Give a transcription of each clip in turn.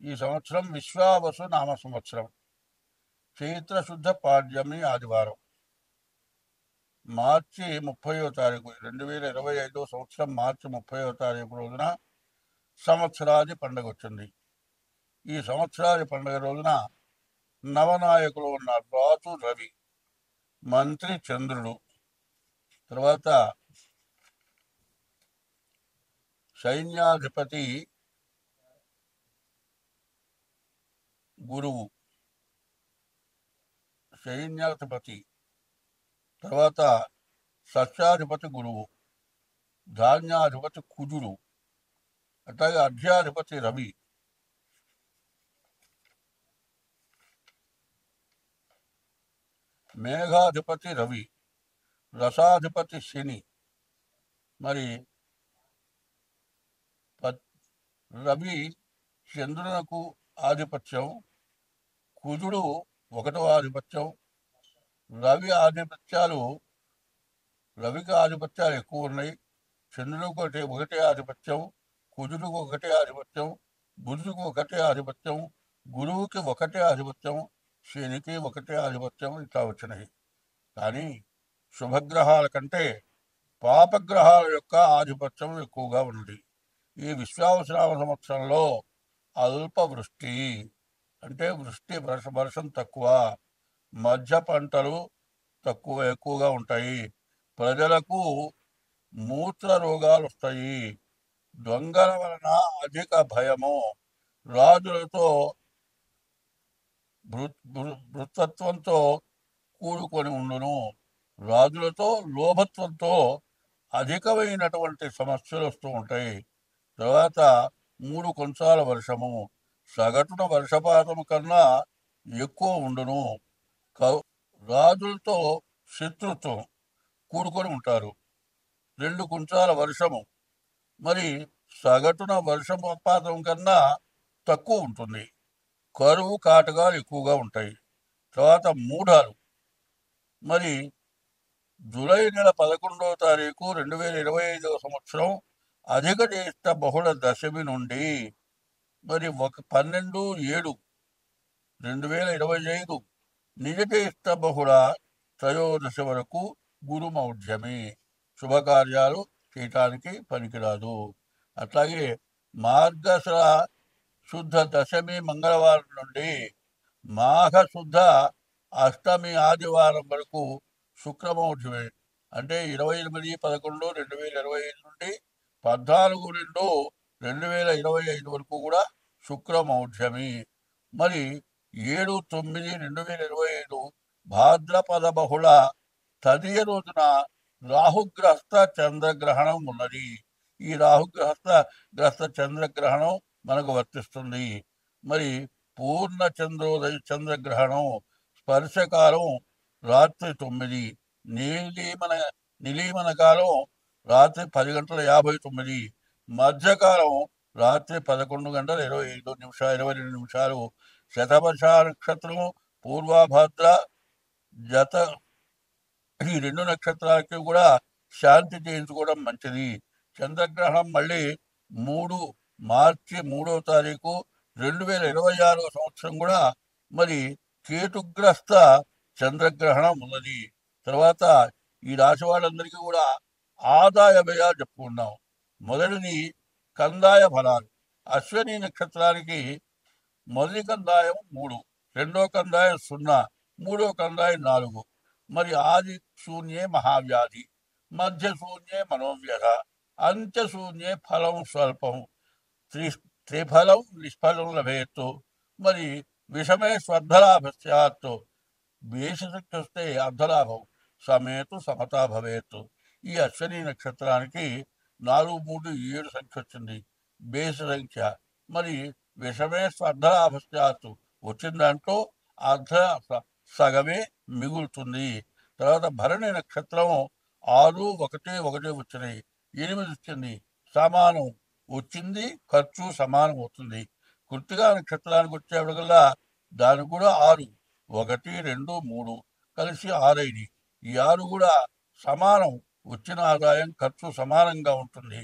ఈ సంవత్సరం విశ్వావసు నామ సంవత్సరం, చైత్ర శుద్ధ పాడ్యమి ఆదివారం, మార్చి 30వ తారీఖు 2025 సంవత్సరం మార్చి 30వ తారీఖు రోజున సంవత్సరాది పండుగ వచ్చింది. ఈ సంవత్సరాది పండుగ రోజున నవనాయకులు ఉన్నారు. రాజు రవి, మంత్రి చంద్రుడు, తర్వాత సైన్యాధిపతి గురువు, సైన్యాధిపతి తర్వాత సస్యాధిపతి గురువు, ధాన్యాధిపతి కుజుడు, అట్లాగే అర్ఘ్యాధిపతి రవి, మేఘాధిపతి రవి, రసాధిపతి శని. మరి రవి చంద్రునకు ఆధిపత్యం, కుజుడు 1వ ఆధిపత్యం. రవికి ఆధిపత్యాలు ఎక్కువ ఉన్నాయి. చంద్రుడికి ఒకటే ఆధిపత్యం, కుజుడికి ఒకటే ఆధిపత్యం, బుధుడికి ఒకటే ఆధిపత్యం, గురువుకి ఒకటే ఆధిపత్యం, శనికి ఒకటే ఆధిపత్యం. ఇట్లా వచ్చినాయి. కానీ శుభగ్రహాల కంటే పాపగ్రహాల యొక్క ఆధిపత్యం ఎక్కువగా ఉంది. ఈ విశ్వావసనామ సంవత్సరంలో అల్ప వృష్టి అంటే వర్షం తక్కువ, మధ్య పంటలు ఎక్కువగా ఉంటాయి. ప్రజలకు మూత్ర రోగాలు వస్తాయి. దొంగల వలన అధిక భయము, రాజులతో భృతత్వంతో కూడుకొని ఉండును. రాజులతో లోభత్వంతో అధికమైనటువంటి సమస్యలు వస్తూ ఉంటాయి. తర్వాత 3 కొంచాల వర్షము, సగటున వర్షపాతము కన్నా ఎక్కువ ఉండును. రాజులతో శత్రుత్వం కూడుకొని ఉంటారు. 2 కొంచాల వర్షము, మరి సగటున వర్షపాతం కన్నా తక్కువ ఉంటుంది. కరువు కాటకాలు ఎక్కువగా ఉంటాయి. తర్వాత మూఢాలు, మరి జూలై నెల 11వ తారీఖు 2025 సంవత్సరం అధిక జ్యేష్ఠ బహుళ దశమి నుండి మరి 12/7/2025 నిజ జ్యేష్ఠ బహుళ త్రయోదశి వరకు గురుమౌఢ్యమి, శుభకార్యాలు చేయటానికి పనికిరాదు. అట్లాగే మార్గశిర శుద్ధ దశమి మంగళవారం నుండి మాఘ శుద్ధ అష్టమి ఆదివారం వరకు శుక్రమౌఢ్యమి, అంటే 28/11/2025 నుండి 14/2/2025 వరకు కూడా శుక్రమౌఢ్యమి. మరి 7/9/2025 భాద్రపద బహుళ తదియ రోజున రాహుగ్రస్త చంద్రగ్రహణం ఉన్నది. ఈ రాహుగ్రస్త చంద్రగ్రహణం మనకు వర్తిస్తుంది. మరి పూర్ణ చంద్రగ్రహణం స్పర్శకాలం రాత్రి 9, నిలీమన కాలం రాత్రి 10:59, మధ్యకాలం రాత్రి 11:22 శతభష నక్షత్రం పూర్వభద్ర జత, ఈ 2 నక్షత్రాలకి కూడా శాంతి చేయించుకోవడం మంచిది. చంద్రగ్రహణం మళ్ళీ మార్చి 3వ తారీఖు 2026 సంవత్సరం కూడా మరి కేతుగ్రస్త చంద్రగ్రహణం ఉన్నది. తర్వాత ఈ రాశి వాళ్ళందరికీ కూడా ఆదాయ వ్యయాలు చెప్పుకున్నాం. మొదటిది కందాయ ఫలాలు. అశ్విని నక్షత్రానికి మొదటి కందాయం 3, రెండో కందాయం 0, మూడో కందాయం 4. మరి ఆది శూన్యే మహావ్యాధి, మధ్య శూన్యే మనోవ్యధ, అంత్య శూన్యే ఫలం స్వల్పం, త్రిఫలం నిష్ఫలం లభేత్తు. మరి విషమే స్వర్ధలాభ స్యాత్తు, బేసిశక్తి వస్తే అర్ధలాభం, సమేతు సమతా భవేత్తు. ఈ అశ్విని నక్షత్రానికి 4, 3, 7 సంఖ్య వచ్చింది బేసి సంఖ్య. మరి విషమే స్వర్ధలాభ స్యాత్తు వచ్చిన దాంట్లో సగమే మిగులుతుంది. తర్వాత భరణి నక్షత్రం 6, 1, 1 వచ్చినాయి, 8 వచ్చింది, సమానం వచ్చింది, ఖర్చు సమానం అవుతుంది. కృత్తికా నక్షత్రానికి వచ్చేప్పటికల్లా దానికి కూడా 6, 1, 2, 3 కలిసి 6 అయింది. ఈ 6 కూడా సమానం, వచ్చిన ఆదాయం ఖర్చు సమానంగా ఉంటుంది.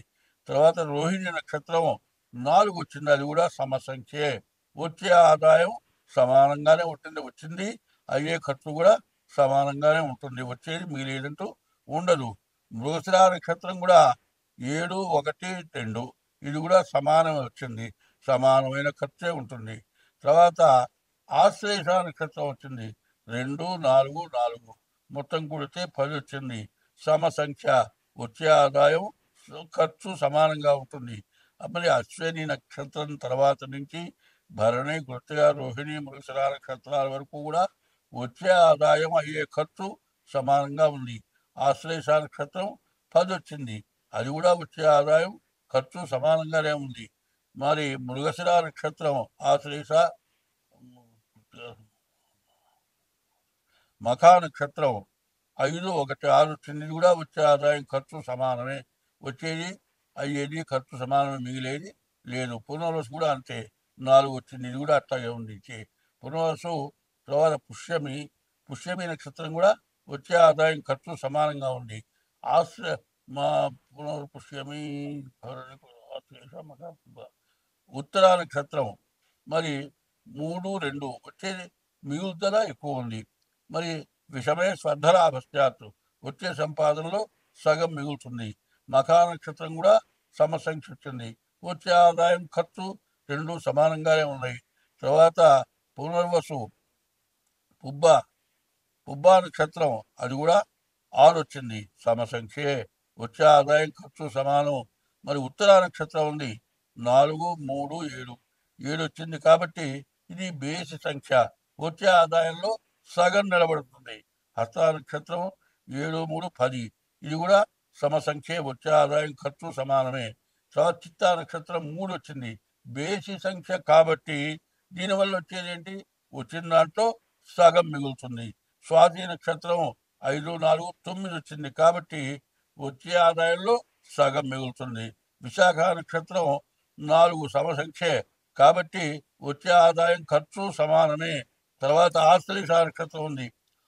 తర్వాత రోహిణి నక్షత్రం 4 వచ్చింది, అది కూడా సమసంఖ్యే వచ్చే ఆదాయం సమానంగానే వచ్చింది అయ్యే ఖర్చు కూడా సమానంగానే ఉంటుంది. వచ్చేది మిగిలేదంటూ ఉండదు. మృగశిర నక్షత్రం కూడా 7, 1, 2 ఇది కూడా సమానమే వచ్చింది. సమానమైన ఖర్చే ఉంటుంది. తర్వాత ఆశ్లేష నక్షత్రం వచ్చింది 2, 4, 4 మొత్తం కూడితే 10 వచ్చింది. సమసంఖ్య వచ్చే ఆదాయం ఖర్చు సమానంగా ఉంటుంది. మరి అశ్విని నక్షత్రం తర్వాత నుంచి భరణి, కృతిక, రోహిణి, మృగశిర నక్షత్రాల వరకు కూడా వచ్చే ఆదాయం అయ్యే ఖర్చు సమానంగా ఉంది. ఆశ్లేష నక్షత్రం 10 వచ్చింది. అది కూడా వచ్చే ఆదాయం ఖర్చు సమానంగానే ఉంది. మరి మృగశిర నక్షత్రం ఆశ్లేష, మఖా నక్షత్రం 5, 1, 6 వచ్చింది. ఇది కూడా వచ్చే ఆదాయం ఖర్చు సమానమే. వచ్చేది అయ్యేది ఖర్చు సమానమే, మిగిలేది లేదు. పునర్వసు కూడా అంతే 4 వచ్చింది. ఇది కూడా అట్లాగే ఉంది. పునర్వసు తర్వాత పుష్యమి నక్షత్రం కూడా వచ్చే ఆదాయం ఖర్చు సమానంగా ఉంది. మా పుష్యమి ఉత్తరా నక్షత్రం మరి 3, 2 వచ్చేది మిగులుదల ఎక్కువ ఉంది. మరి విషమే స్వర్ధలాభశ్చాత్తు వచ్చే సంపాదనలో సగం మిగులుతుంది. మఖా నక్షత్రం కూడా సమసంఖ్య వచ్చింది. వచ్చే ఆదాయం ఖర్చు రెండు సమానంగానే ఉన్నాయి. తర్వాత పునర్వసు పుబ్బా నక్షత్రం అది కూడా 6 వచ్చింది. సమసంఖ్యే, వచ్చే ఆదాయం ఖర్చు సమానం. మరి ఉత్తరా నక్షత్రం ఉంది 4, 3, 7 7 వచ్చింది. కాబట్టి ఇది బేసి సంఖ్య, వచ్చే ఆదాయంలో సగం నిలబడుతుంది. హస్త నక్షత్రం 7, 3, 10 ఇది కూడా సమసంఖ్యే, వచ్చే ఆదాయం ఖర్చు సమానమే. తర్వాత చిత్తా నక్షత్రం 3 వచ్చింది. బేసి సంఖ్య కాబట్టి దీనివల్ల వచ్చేది ఏంటి, వచ్చిన దాంట్లో సగం మిగులుతుంది. స్వాతి నక్షత్రం 5, 4, 9 వచ్చింది. కాబట్టి వచ్చే ఆదాయంలో సగం మిగులుతుంది. విశాఖ నక్షత్రం 4 సమసంఖ్యే కాబట్టి వచ్చే ఆదాయం ఖర్చు సమానమే. తర్వాత ఆశ్లేష నక్షత్రం ఉంది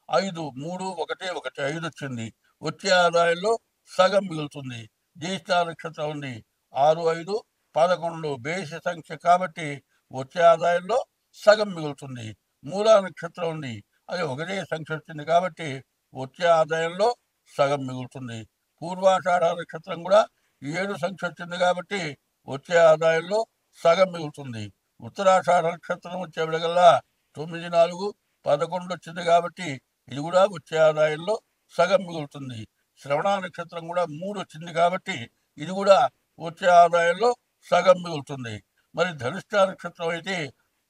5, 3, 1, 1 5 వచ్చింది. వచ్చే ఆదాయంలో సగం మిగులుతుంది. జ్యేష్ఠ నక్షత్రం ఉంది 6, 5, 11 బేసి సంఖ్య కాబట్టి వచ్చే ఆదాయంలో సగం మిగులుతుంది. మూలా నక్షత్రం ఉంది, అది ఒకటే సంఖ్య వచ్చింది కాబట్టి వచ్చే ఆదాయంలో సగం మిగులుతుంది. పూర్వాషాఢ నక్షత్రం కూడా 7 సంఖ్య వచ్చింది కాబట్టి వచ్చే ఆదాయంలో సగం మిగులుతుంది. ఉత్తరాషాఢ నక్షత్రం వచ్చేవిడగల్లా 9, 4, 11 వచ్చింది కాబట్టి ఇది కూడా వచ్చే ఆదాయంలో సగం మిగులుతుంది. శ్రవణ నక్షత్రం కూడా 3 వచ్చింది కాబట్టి ఇది కూడా వచ్చే ఆదాయంలో సగం మిగులుతుంది. మరి ధనిష్ట నక్షత్రం అయితే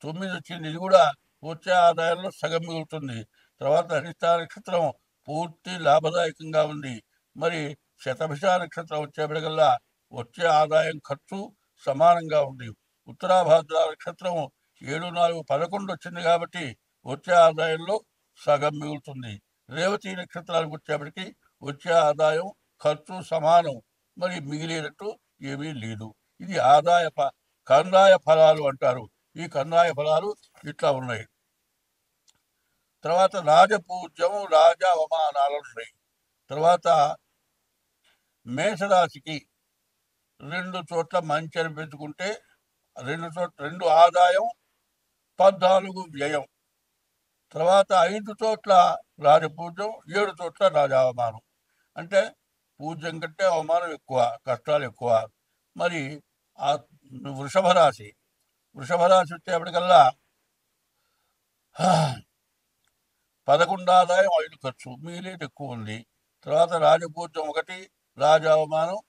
9 వచ్చింది. ఇది కూడా వచ్చే ఆదాయంలో సగం మిగులుతుంది. తర్వాత ధనిష్ట నక్షత్రం పూర్తి లాభదాయకంగా ఉంది. మరి శతభిష నక్షత్రం వచ్చేప్పటికల్లా వచ్చే ఆదాయం ఖర్చు సమానంగా ఉంది. ఉత్తరాభాద్ర నక్షత్రం 7, 4, 11 వచ్చింది కాబట్టి వచ్చే ఆదాయంలో సగం మిగులుతుంది. రేవతి నక్షత్రానికి వచ్చేప్పటికి వచ్చే ఆదాయం ఖర్చు సమానం, మరి మిగిలేటట్టు ఏమీ లేదు. ఇది కందాయ ఫలాలు అంటారు. ఈ కందాయ ఫలాలు ఇట్లా ఉన్నాయి. తర్వాత రాజపూజ్యం, రాజ అవమానాలు ఉన్నాయి. తర్వాత మేషరాశికి 2 చోట్ల మంచి అనిపించుకుంటే 2 ఆదాయం, 14 వ్యయం. తర్వాత 5 చోట్ల రాజపూజ్యం, 7 చోట్ల రాజావమానం. అంటే పూజ్యం కంటే అవమానం ఎక్కువ, కష్టాలు ఎక్కువ. మరి ఆ వృషభ రాశి వచ్చేప్పటికల్లా 11 ఆదాయం, 5 ఖర్చు, మిగిలేది ఎక్కువ ఉంది. తర్వాత రాజపూజ్యం 1, రాజావమానం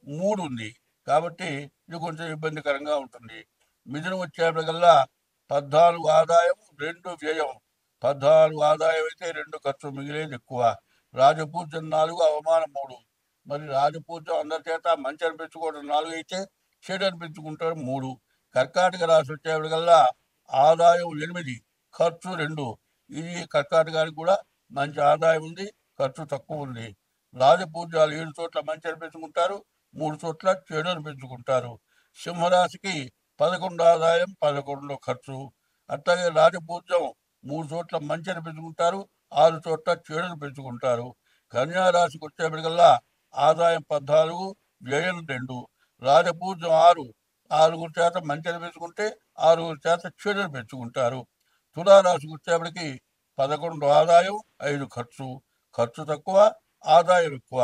3 ఉంది కాబట్టి ఇది కొంచెం ఇబ్బందికరంగా ఉంటుంది. మిథునం వచ్చేప్పటికల్లా 14 ఆదాయం, 2 వ్యయం. 14 ఆదాయం అయితే 2 ఖర్చు, మిగిలేది ఎక్కువ. రాజపూజ్యం 4, అవమానం 3. మరి రాజపూజ్యం అందరి చేత మంచి అనిపించుకోవడం 4 అయితే చెడు అనిపించుకుంటారు 3. కర్కాటక రాశి వచ్చేప్పటికల్లా ఆదాయం 8, ఖర్చు 2. ఇది కర్కాటకానికి కూడా మంచి ఆదాయం ఉంది, ఖర్చు తక్కువ ఉంది. రాజపూజ్యాలు 7 చోట్ల మంచి అనిపించుకుంటారు, 3 చోట్ల చెడు అనిపించుకుంటారు. సింహరాశికి 11 ఆదాయం, 11 ఖర్చు. అట్లాగే రాజపూజ్యం 3 చోట్ల మంచి అనిపించుకుంటారు, 6 చోట్ల చెడు అనిపించుకుంటారు. కన్యా రాశికి వచ్చేప్పటికల్లా ఆదాయం 14, వ్యయం 2. రాజపూజ్యం 6, 6 చేత మంచిని పెంచుకుంటే 6 చేత చెడుని పెంచుకుంటారు. తులారాశికి వచ్చేప్పటికి 11 ఆదాయం, 5 ఖర్చు. ఖర్చు తక్కువ, ఆదాయం ఎక్కువ.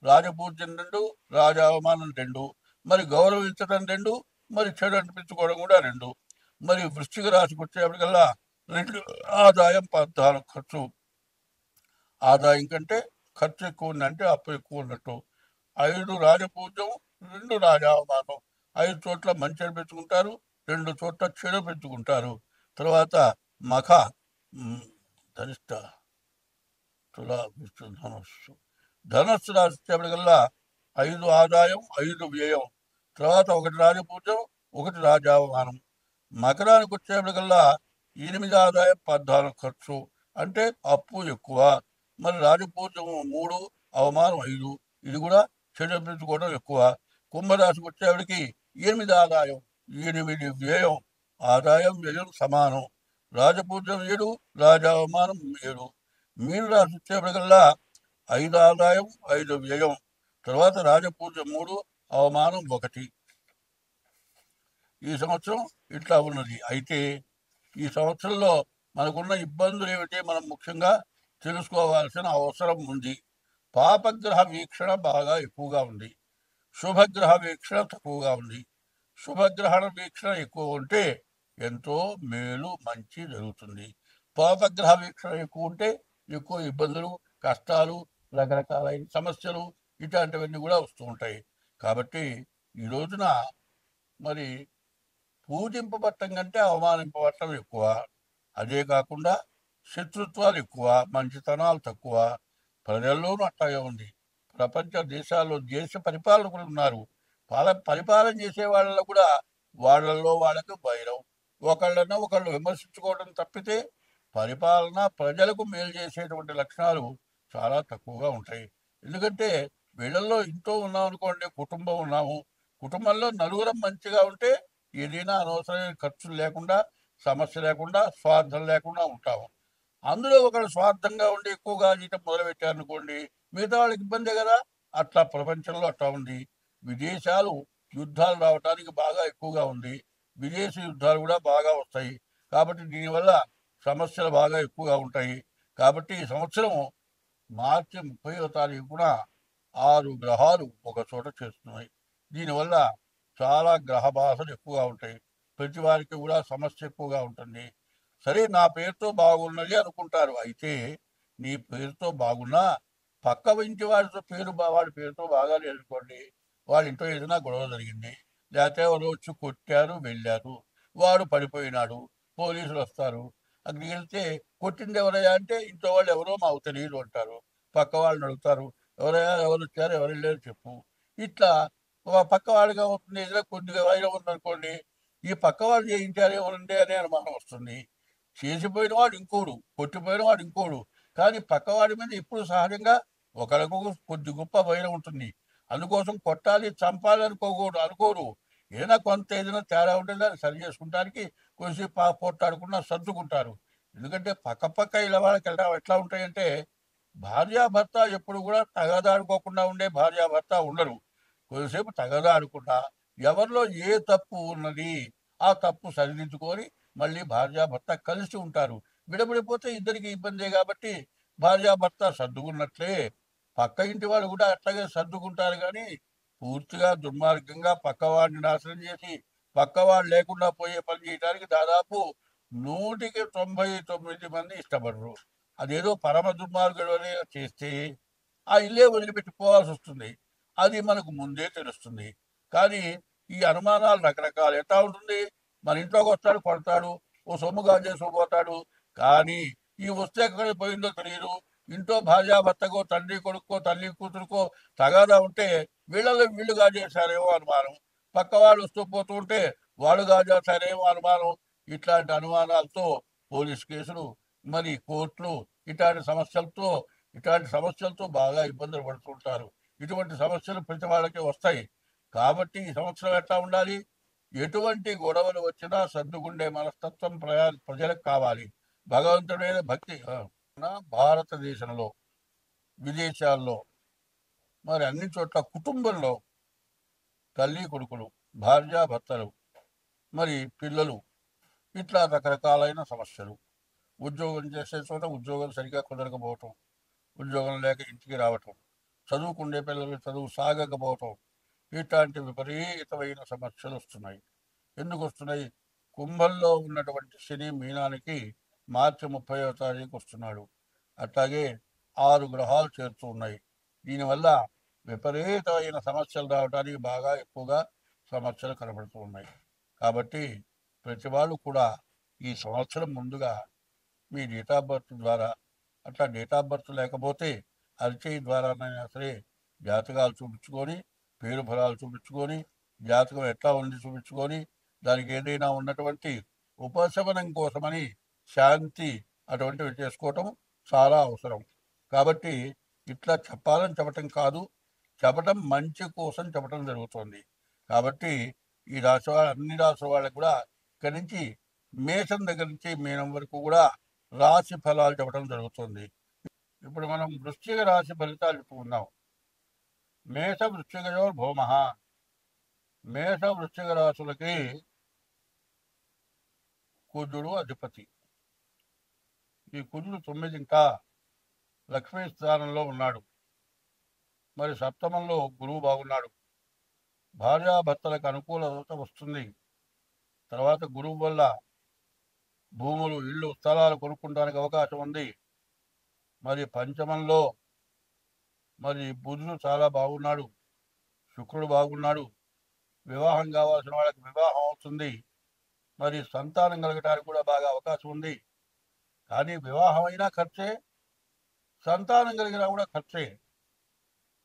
రాజపూజ్యం 2, రాజ అవమానం 2, మరి గౌరవించడం 2, మరి చెడు అనిపించుకోవడం కూడా 2. మరి వృశ్చిక రాశికి వచ్చేప్పటికల్లా 2 ఆదాయం, 14 ఖర్చు. ఆదాయం కంటే ఖర్చు ఎక్కువ ఉంది, అంటే అప్పు ఎక్కువ ఉన్నట్టు. 5 రాజపూజ్యం, 2 రాజావమానం. 5 చోట్ల మంచి పెంచుకుంటారు, 2 చోట్ల చెడు పెంచుకుంటారు. తర్వాత మఖ, ధనిష్ట, తులా, ధనస్సు. ధనస్సు రాశి వచ్చేప్పటికల్లా 5 ఆదాయం, 5 వ్యయం. తర్వాత 1 రాజపూజ్యం, 1 రాజావమానం. మకరానికి వచ్చేప్పటికల్లా 8 ఆదాయం, 14 ఖర్చు, అంటే అప్పు ఎక్కువ. మరి రాజపూజ్యం 3, అవమానం 5, ఇది కూడా చెడు పెంచుకోవడం ఎక్కువ. కుంభరాశికి వచ్చేవాడికి 8 ఆదాయం, 8 వ్యయం. ఆదాయం వ్యయం సమానం. రాజపూజ్యం 7, రాజావమానం 7. మీనరాశి వచ్చేప్పటికల్లా 5 ఆదాయం, 5 వ్యయం. తర్వాత రాజపూజ్యం 3, అవమానం 1. ఈ సంవత్సరం ఇట్లా ఉన్నది. అయితే ఈ సంవత్సరంలో మనకున్న ఇబ్బందులు ఏమిటి, మనం ముఖ్యంగా తెలుసుకోవాల్సిన అవసరం ఉంది. పాపగ్రహ వీక్షణ బాగా ఎక్కువగా ఉంది, శుభగ్రహ వీక్షణ తక్కువగా ఉంది. శుభగ్రహణ వీక్షణ ఎక్కువ ఉంటే ఎంతో మేలు, మంచి జరుగుతుంది. పాపగ్రహ వీక్షణ ఎక్కువ ఉంటే ఎక్కువ ఇబ్బందులు, కష్టాలు, రకరకాలైన సమస్యలు ఇట్లాంటివన్నీ కూడా వస్తూ ఉంటాయి. కాబట్టి ఈ రోజున మరి పూజింపబట్టం కంటే అవమానింపబట్టం ఎక్కువ. అదే కాకుండా శత్రుత్వాలు ఎక్కువ, మంచితనాలు తక్కువ. ప్రజల్లోనూ అట్లాగే ఉంది. ప్రపంచ దేశాల్లో దేశ పరిపాలకులు ఉన్నారు. పరిపాలన చేసే వాళ్ళలో కూడా వాళ్ళల్లో వాళ్ళకు వైరం, ఒకళ్ళన్నా ఒకళ్ళు విమర్శించుకోవడం తప్పితే పరిపాలన ప్రజలకు మేలు చేసేటువంటి లక్షణాలు చాలా తక్కువగా ఉంటాయి. ఎందుకంటే వీళ్ళల్లో ఇంట్లో ఉన్నాం అనుకోండి, కుటుంబం ఉన్నాము, కుటుంబంలో నలుగురం మంచిగా ఉంటే ఏదైనా అనవసరమైన ఖర్చులు లేకుండా, సమస్య లేకుండా, స్వార్థం లేకుండా ఉంటాము. అందులో ఒకళ్ళు స్వార్థంగా ఉండి ఎక్కువగా జీతం మొదలుపెట్టారనుకోండి, మిగతా వాళ్ళకి ఇబ్బందే కదా. అట్లా ప్రపంచంలో అట్లా ఉంది. విదేశాలు యుద్ధాలు రావడానికి బాగా ఎక్కువగా ఉంది, విదేశీ యుద్ధాలు కూడా బాగా వస్తాయి. కాబట్టి దీనివల్ల సమస్యలు బాగా ఎక్కువగా ఉంటాయి. కాబట్టి ఈ సంవత్సరం మార్చి 30వ తారీఖున 6 గ్రహాలు ఒక చోట చేస్తున్నాయి. దీనివల్ల చాలా గ్రహ బాధలు ఎక్కువగా ఉంటాయి. ప్రతి వారికి కూడా సమస్య ఎక్కువగా ఉంటుంది. సరే, నా పేరుతో బాగున్నది అనుకుంటారు. అయితే నీ పేరుతో బాగున్నా పక్క ఇంటి వాడితో వాడి పేరుతో బాగా లేదనుకోండి, వాళ్ళ ఇంట్లో ఏదైనా గొడవ జరిగింది, లేకపోతే ఎవరు వచ్చి కొట్టారు, వెళ్ళారు, వాడు పడిపోయినాడు, పోలీసులు వస్తారు. అక్కడికి వెళ్తే కొట్టింది ఎవరయ్యా అంటే ఇంట్లో వాళ్ళు ఎవరో మాకు తెలియదు అంటారు. పక్క వాళ్ళని అడుగుతారు, ఎవరయ్యా, ఎవరు వచ్చారు, ఎవరు వెళ్ళారు చెప్పు. ఇట్లా పక్క వాళ్ళగా అవుతుంది. ఏదైనా కొద్దిగా వైరం ఉందనుకోండి, ఈ పక్క వాళ్ళు చేయించారేమోనండి అనే అనుమానం వస్తుంది. చేసిపోయిన వాడు ఇంకోడు, కొట్టిపోయిన వాడు ఇంకోడు. కానీ పక్కవాడి మీద ఇప్పుడు సహజంగా ఒకరికి కొద్ది గొప్ప వైరం ఉంటుంది. అందుకోసం కొట్టాలి, చంపాలి అనుకోరు. ఏదైనా కొంత ఏదైనా తేడా ఉంటే దాన్ని సరి చేసుకుంటానికి కొంచెంసేపు పోట్లాడుకున్నా సర్దుకుంటారు. ఎందుకంటే పక్క ఇలా వాళ్ళకి ఎట్లా ఉంటాయంటే, భార్యాభర్త ఎప్పుడు కూడా తగాదాడుకోకుండా ఉండే భార్యాభర్త ఉండరు. కొద్దిసేపు తగదాడుకున్నా ఎవరిలో ఏ తప్పు ఉన్నది ఆ తప్పు సరిదిద్దుకొని మళ్ళీ భార్యాభర్త కలిసి ఉంటారు. విడబడిపోతే ఇద్దరికి ఇబ్బందే. కాబట్టి భార్యాభర్త సర్దుకున్నట్లే పక్క ఇంటి వాళ్ళు కూడా అట్లాగే సర్దుకుంటారు. కానీ పూర్తిగా దుర్మార్గంగా పక్కవాడిని నాశనం చేసి పక్కవాడు లేకుండా పోయే పని చేయడానికి దాదాపు 199 మంది ఇష్టపడరు. అదేదో పరమ దుర్మార్గుడు చేస్తే ఆ ఇల్లే వదిలిపెట్టిపోవాల్సి వస్తుంది. అది మనకు ముందే తెలుస్తుంది. కానీ ఈ అనుమానాలు రకరకాలు. ఎట్లా ఉంటుంది, మన ఇంట్లోకి వస్తాడు, కొడతాడు, ఓ సొమ్ము చేసుకుపోతాడు. కానీ ఈ వస్తే ఎక్కడ పోయిందో తెలియదు. ఇంట్లో భార్యాభర్తకో, తండ్రి కొడుకో, తల్లి కూతురుకో తగాదా ఉంటే వీళ్ళలో వీళ్ళు చేశారేమో అనుమానం, పక్క వాళ్ళు వస్తూ పోతూ ఉంటే వాళ్ళు చేశారేమో అనుమానం. ఇట్లాంటి అనుమానాలతో పోలీస్ కేసులు, మరి కోర్టులు, ఇట్లాంటి సమస్యలతో బాగా ఇబ్బందులు పడుతుంటారు. ఇటువంటి సమస్యలు ప్రతి వాళ్ళకి వస్తాయి. కాబట్టి ఈ సంవత్సరం ఎట్లా ఉండాలి, ఎటువంటి గొడవలు వచ్చినా సర్దుకుండే మనస్తత్వం ప్రజలకు కావాలి. భగవంతుడైన భక్తి భారతదేశంలో, విదేశాల్లో, మరి అన్ని చోట్ల కుటుంబంలో తల్లి కొడుకులు, భార్యాభర్తలు, మరి పిల్లలు, ఇట్లా రకరకాలైన సమస్యలు. ఉద్యోగం చేసే చోట ఉద్యోగం సరిగ్గా కుదరకపోవటం, ఉద్యోగం లేక ఇంటికి రావటం, చదువుకునే పిల్లలు చదువు సాగకపోవటం, ఇట్లాంటి విపరీతమైన సమస్యలు వస్తున్నాయి. ఎందుకు వస్తున్నాయి? కుంభంలో ఉన్నటువంటి శని మీనానికి మార్చి 30వ తారీఖు వస్తున్నాడు. అట్లాగే 6 గ్రహాలు చేరుతూ ఉన్నాయి. దీనివల్ల విపరీతమైన సమస్యలు రావడానికి బాగా ఎక్కువగా సమస్యలు కనబడుతూ ఉన్నాయి. కాబట్టి ప్రతి వాళ్ళు కూడా ఈ సంవత్సరం ముందుగా మీ డేట్ ఆఫ్ బర్త్ ద్వారా, అట్లా డేట్ ఆఫ్ బర్త్ లేకపోతే అరిచేయి ద్వారానైనా సరే జాతకాలు చూపించుకొని, పేరు ఫలాలు చూపించుకొని, జాతకం ఎట్లా ఉంది చూపించుకొని, దానికి ఏదైనా ఉన్నటువంటి ఉపశమనం కోసమని శాంతి అటువంటివి చేసుకోవటం చాలా అవసరం. కాబట్టి ఇట్లా చెప్పాలని చెప్పటం కాదు, చెప్పటం మంచి కోసం చెప్పటం జరుగుతుంది. కాబట్టి ఈ రాశి వాళ్ళ అన్ని రాశి వాళ్ళకి కూడా ఇక్కడి నుంచి మేషం దగ్గర నుంచి మీనం వరకు కూడా రాశి ఫలాలు చెప్పడం జరుగుతుంది. ఇప్పుడు మనం వృశ్చిక రాశి ఫలితాలు చెప్పుకుందాం. మేష వృశ్చికయో భౌమ. మేష వృశ్చిక రాశులకి కుజుడు అధిపతి. ఈ కుజుడు 9 ఇంకా లక్ష్మీ స్థానంలో ఉన్నాడు. మరి సప్తమంలో గురువు బాగున్నాడు. భార్యాభర్తలకు అనుకూలత వస్తుంది. తర్వాత గురువు వల్ల భూములు, ఇళ్ళు, స్థలాలు కొనుక్కోవడానికి అవకాశం ఉంది. మరి పంచమంలో మరి బుధుడు చాలా బాగున్నాడు, శుక్రుడు బాగున్నాడు. వివాహం కావాల్సిన వాళ్ళకి వివాహం అవుతుంది. మరి సంతానం కలగటానికి కూడా బాగా అవకాశం ఉంది. కానీ వివాహం అయినా ఖర్చే, సంతానం కలిగినా కూడా ఖర్చే.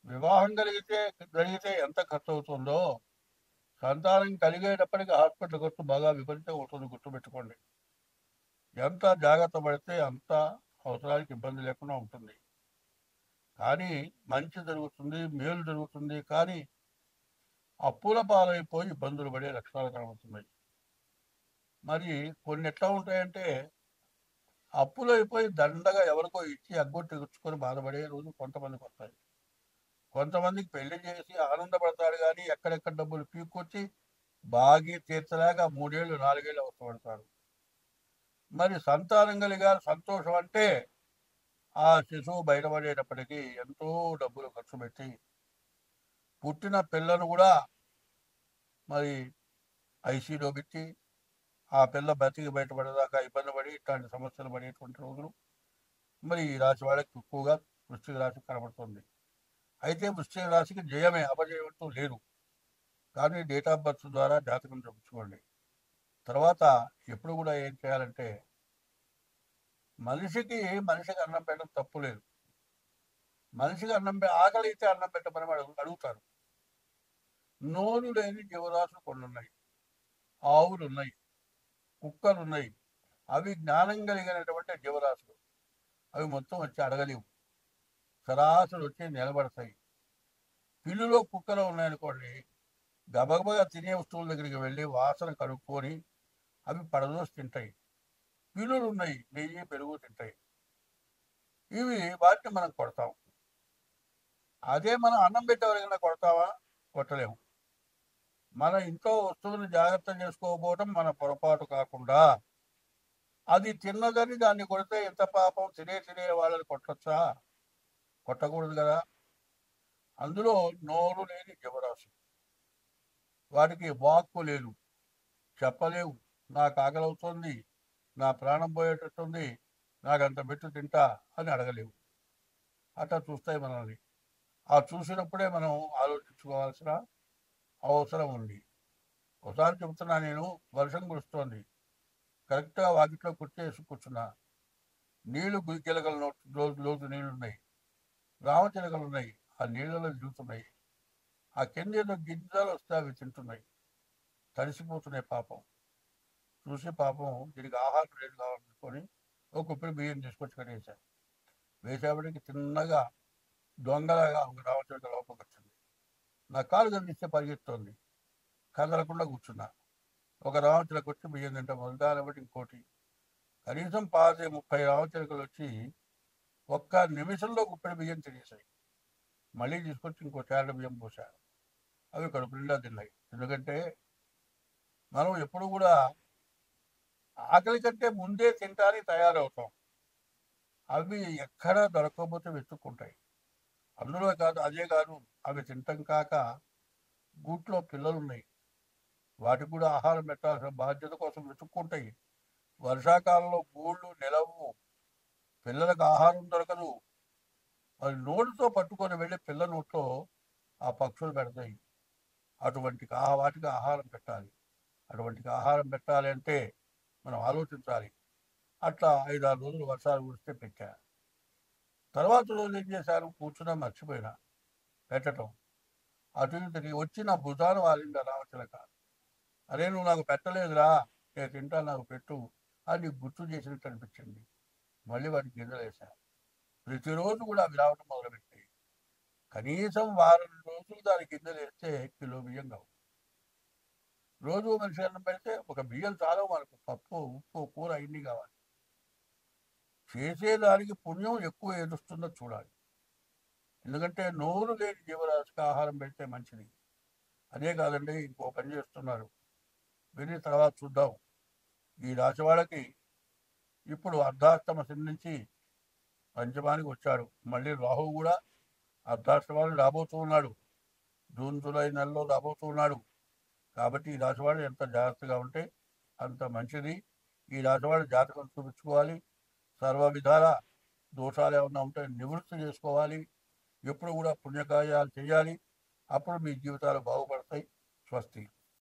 వివాహం జరిగితే ఎంత ఖర్చు అవుతుందో, సంతానం కలిగేటప్పటికి హాస్పిటల్ ఖర్చు బాగా విపరీతంగా అవుతుంది. గుర్తుపెట్టుకోండి. ఎంత జాగ్రత్త పడితే అంత అవసరానికి ఇబ్బంది లేకుండా ఉంటుంది. కానీ మంచి జరుగుతుంది, మేలు జరుగుతుంది. కానీ అప్పుల పాలైపోయి ఇబ్బందులు పడే లక్షణాలు కనబడుతున్నాయి. మరి కొన్ని ఎట్లా ఉంటాయంటే, అప్పులు అయిపోయి దండగా ఎవరికో ఇచ్చి అగ్గొట్టి గుచ్చుకొని బాధపడే రోజు కొంతమందికి వస్తాయి. కొంతమందికి పెళ్లి చేసి ఆనందపడతాడు, కానీ ఎక్కడెక్కడ డబ్బులు పీక్కొచ్చి బాగి తీర్చలేక 3 ఏళ్ళు 4 ఏళ్ళు అవసరపడతాడు. మరి సంతానం కలిగా సంతోషం అంటే ఆ శిశువు బయటపడేటప్పటికీ ఎంతో డబ్బులు ఖర్చు పెట్టి పుట్టిన పిల్లను కూడా మరి ఐసీలో పెట్టి ఆ పిల్ల బతికి బయటపడేదాకా ఇబ్బంది పడి ఇట్లాంటి సమస్యలు పడేటువంటి రోజులు మరి ఈ రాశి వాళ్ళకి ఎక్కువగా వృశ్చిక రాశి కనబడుతుంది. అయితే వృశ్చిక రాశికి జయమే, అపజయం అంటూ లేదు. కానీ డేట్ ఆఫ్ బర్త్ ద్వారా జాతకం చూపించుకోండి. తర్వాత ఎప్పుడు కూడా ఏం చేయాలంటే, మనిషికి అన్నం పెట్టడం తప్పు లేదు. మనిషికి ఆకలి అయితే అన్నం పెట్టమని అడుగుతారు. నోరు లేని జీవరాశులు కొన్ని ఉన్నాయి. ఆవులు ఉన్నాయి, కుక్కలు ఉన్నాయి. అవి జ్ఞానం కలిగినటువంటి జీవరాశులు. అవి మొత్తం వచ్చి అడగలేవు, సరాసరి వచ్చి నిలబడతాయి. పిల్లులో కుక్కలు ఉన్నాయనుకోండి, గబగబగా తినే వస్తువుల దగ్గరికి వెళ్ళి వాసన కనుక్కొని అవి పడదోసి తింటాయి. పిల్లులు ఉన్నాయి, నెయ్యి పెరుగు తింటాయి. ఇవి వాటిని మనం కొడతాం. అదే మనం అన్నం పెట్టేవరకైనా కొడతావా? కొట్టలేము. మన ఇంట్లో వస్తువుని జాగ్రత్త చేసుకోకపోవడం మన పొరపాటు కాకుండా, అది తిన్నదని దాన్ని కొడితే ఎంత పాపం. తినే వాళ్ళని కొట్టచ్చా? కొట్టకూడదు కదా. అందులో నోరు లేని జీవరాశి, వాటికి వాక్కు లేదు, చెప్పలేవు. నాకు ఆకలి అవుతుంది, నా ప్రాణం పోయేటట్టుంది, నాకంత పెట్టు తింటా అని అడగలేవు. అట్లా చూస్తాయి మనల్ని. ఆ చూసినప్పుడే మనం ఆలోచించుకోవాల్సిన అవసరం ఉంది. ఒకసారి చెబుతున్నా నేను, వర్షం కురుస్తోంది. కరెక్ట్గా వాకిట్లో కుర్చేసి కూర్చున్నా. నీళ్లు గిలకల లోతు నీళ్లున్నాయి, రామచిలకలు ఉన్నాయి. ఆ నీళ్ళలో దిగుతున్నాయి. ఆ కిందేదో గింజలు వస్తే అవి తింటున్నాయి, తడిసిపోతున్నాయి. పాపం చూసి పాపం దీనికి ఆహారం లేదు కావాలనుకొని ఒక కుప్పి బియ్యం తీసుకొచ్చి కట్టేశాను. వేసేపటికి తిన్నగా దొంగలాగా ఒక రామచిలక లోపలికి వచ్చింది. నా కాలు కనిపిస్తే పరిగెత్తుంది. కదలకుండా కూర్చున్నా. ఒక రామచిలక వచ్చి బియ్యం తింటే మొదలు బట్టి ఇంకోటి, కనీసం 30 రామచిలకలు వచ్చి ఒక్క నిమిషంలో కుప్పెడు బియ్యం తినేసాయి. మళ్ళీ తీసుకొచ్చి ఇంకో చారడ బియ్యం పోసాను. అవి కడుపు నిండా తిన్నాయి. ఎందుకంటే మనం ఎప్పుడు కూడా ఆకలి కంటే ముందే తినడానికి తయారవుతాం. అవి ఎక్కడా దొరకకపోతే వెతుక్కుంటాయి. అందులో కాదు, అదే కాదు, అవి తినటం కాక గూట్లో పిల్లలున్నాయి. వాటికి కూడా ఆహారం పెట్టాల్సిన బాధ్యత కోసం వెతుక్కుంటాయి. వర్షాకాలంలో గూళ్ళు నిలవు, పిల్లలకు ఆహారం దొరకదు. మరి నోటితో పట్టుకొని వెళ్ళి పిల్ల నోట్లో ఆ పక్షులు పెడతాయి. వాటికి ఆహారం పెట్టాలి. అటువంటికి ఆహారం పెట్టాలి అంటే మనం ఆలోచించాలి. అట్లా 5-6 రోజులు వర్షాలు కురిస్తే పెట్టా. తర్వాత రోజు ఏం చేశాను, కూర్చున్నా మర్చిపోయినా పెట్టడం. అటు ఇటు తిరిగి వచ్చి నా భుజాన వాలింది ఆ రామచిలక. అరే నువ్వు నాకు పెట్టలేదురా, నేను తింటా, నాకు పెట్టు అని నీకు గుర్తు చేసినట్టు అనిపించింది. మళ్ళీ వాటికి గింజలు వేసా. ప్రతిరోజు కూడా అవి రావటం మొదలుపెట్టాయి. కనీసం వారం రోజులు దాని గింజలు వేస్తే కిలో బియ్యం కావు. రోజు మనిషి అన్నం పెడితే ఒక బియ్యం చాలవు మనకు. పప్పు, ఉప్పు, కూర ఇన్ని కావాలి. చేసేదానికి పుణ్యం ఎక్కువ ఏదుస్తుందో చూడాలి. ఎందుకంటే నోరు లేని జీవరాశికి ఆహారం పెడితే మంచిది. అదే కాదండి, ఇంకో పని చేస్తున్నారు, విని తర్వాత చూద్దాం. ఈ రాశి వాళ్ళకి ఇప్పుడు అర్ధాష్టమ శని నుంచి పంచమానికి వచ్చాడు. మళ్ళీ రాహువు కూడా అర్ధాష్టమానికి రాబోతూ ఉన్నాడు. జూన్ జూలై నెలలో రాబోతూ ఉన్నాడు. కాబట్టి ఈ రాశివాళ్ళు ఎంత జాగ్రత్తగా ఉంటే అంత మంచిది. ఈ రాశివాళ్ళు జాతకం చూపించుకోవాలి. సర్వ విధాల దోషాలు ఏమన్నా ఉంటే నివృత్తి చేసుకోవాలి. ఎప్పుడు కూడా పుణ్యకార్యాలు చేయాలి. అప్పుడు మీ జీవితాలు బాగుపడతాయి. స్వస్తి.